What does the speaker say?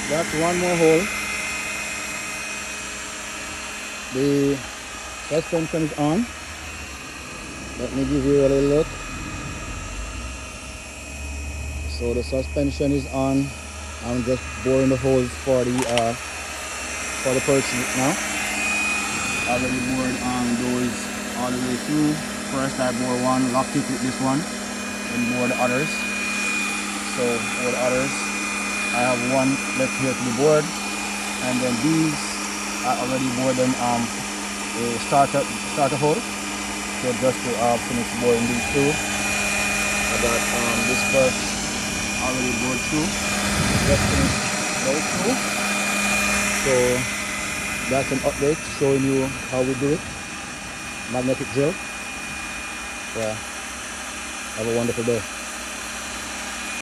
That's one more hole. The suspension is on. Let me give you a little look. So the suspension is on. I'm just boring the holes for the purchase now. Already bored those all the way through. First I bore one, locked it with this one, then bore the others. So for the others, I have one left here to be bored, and then these I already bored them a starter hole. So just to finish boring these two, I got this first already bored through. Just finished those two. So that's an update showing you how we do it. Magnetic drill. Yeah. Have a wonderful day.